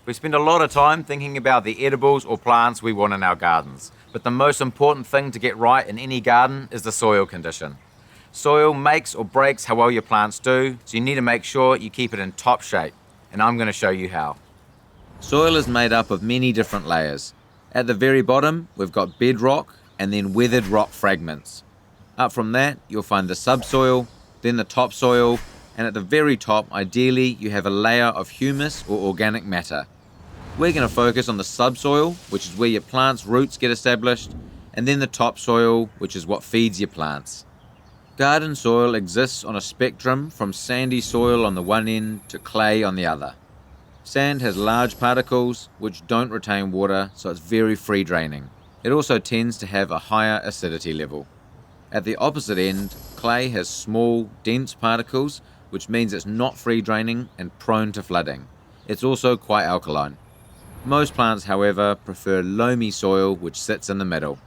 We spend a lot of time thinking about the edibles or plants we want in our gardens, but the most important thing to get right in any garden is the soil condition. Soil makes or breaks how well your plants do, so you need to make sure you keep it in top shape, and I'm going to show you how. Soil is made up of many different layers. At the very bottom, we've got bedrock and then weathered rock fragments. Up from that, you'll find the subsoil, then the topsoil, and at the very top, ideally, you have a layer of humus or organic matter. We're going to focus on the subsoil, which is where your plant's roots get established, and then the topsoil, which is what feeds your plants. Garden soil exists on a spectrum from sandy soil on the one end to clay on the other. Sand has large particles which don't retain water, so it's very free draining. It also tends to have a higher acidity level. At the opposite end, clay has small, dense particles, which means it's not free draining and prone to flooding. It's also quite alkaline. Most plants, however, prefer loamy soil, which sits in the middle.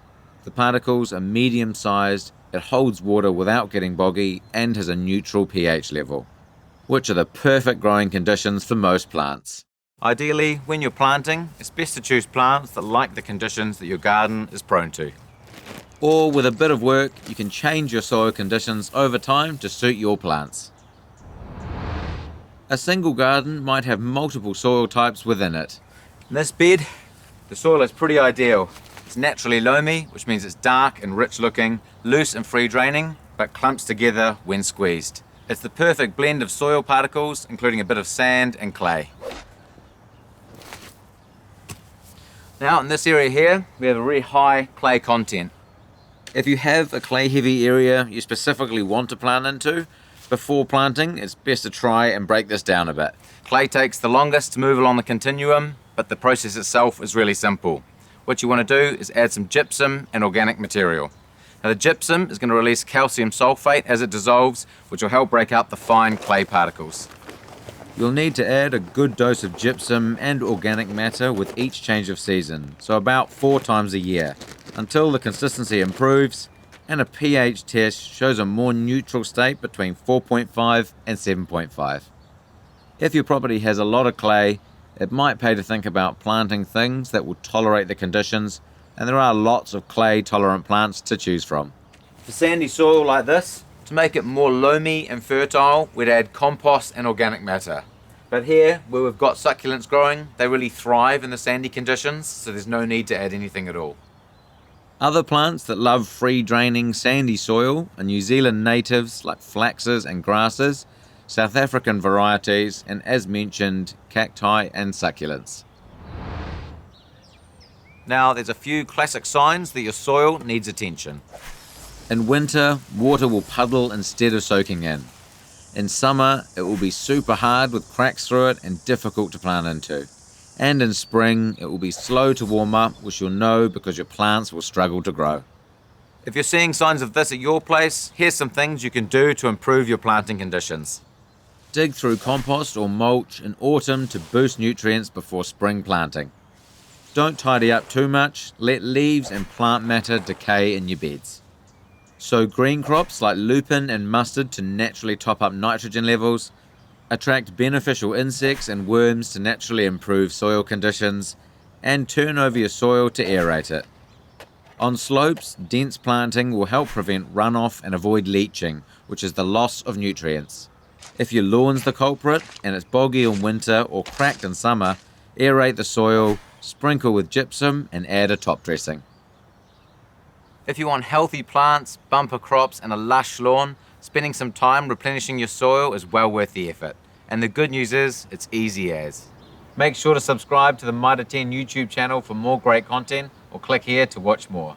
The particles are medium-sized, it holds water without getting boggy, and has a neutral pH level, which are the perfect growing conditions for most plants. Ideally, when you're planting, it's best to choose plants that like the conditions that your garden is prone to. Or with a bit of work, you can change your soil conditions over time to suit your plants. A single garden might have multiple soil types within it. In this bed, the soil is pretty ideal. It's naturally loamy, which means it's dark and rich looking, loose and free draining, but clumps together when squeezed. It's the perfect blend of soil particles, including a bit of sand and clay. Now in this area here, we have a really high clay content. If you have a clay heavy area you specifically want to plant into, before planting it's best to try and break this down a bit. Clay takes the longest to move along the continuum, but the process itself is really simple. What you want to do is add some gypsum and organic material. Now the gypsum is going to release calcium sulfate as it dissolves, which will help break up the fine clay particles. You'll need to add a good dose of gypsum and organic matter with each change of season, so about 4 times a year, until the consistency improves and a pH test shows a more neutral state between 4.5 and 7.5. If your property has a lot of clay, it might pay to think about planting things that will tolerate the conditions, and there are lots of clay-tolerant plants to choose from. For sandy soil like this, to make it more loamy and fertile, we'd add compost and organic matter. But here, where we've got succulents growing, they really thrive in the sandy conditions, so there's no need to add anything at all. Other plants that love free-draining sandy soil are New Zealand natives like flaxes and grasses, South African varieties, and as mentioned, cacti and succulents. Now there's a few classic signs that your soil needs attention. In winter, water will puddle instead of soaking in. In summer, it will be super hard with cracks through it and difficult to plant into. And in spring, it will be slow to warm up, which you'll know because your plants will struggle to grow. If you're seeing signs of this at your place, here's some things you can do to improve your planting conditions. Dig through compost or mulch in autumn to boost nutrients before spring planting. Don't tidy up too much, let leaves and plant matter decay in your beds. Sow green crops like lupin and mustard to naturally top up nitrogen levels. Attract beneficial insects and worms to naturally improve soil conditions, and turn over your soil to aerate it. On slopes, dense planting will help prevent runoff and avoid leaching, which is the loss of nutrients. If your lawn's the culprit and it's boggy in winter or cracked in summer, aerate the soil, sprinkle with gypsum and add a top dressing. If you want healthy plants, bumper crops and a lush lawn, spending some time replenishing your soil is well worth the effort. And the good news is, it's easy as. Make sure to subscribe to the Mitre YouTube channel for more great content, or click here to watch more.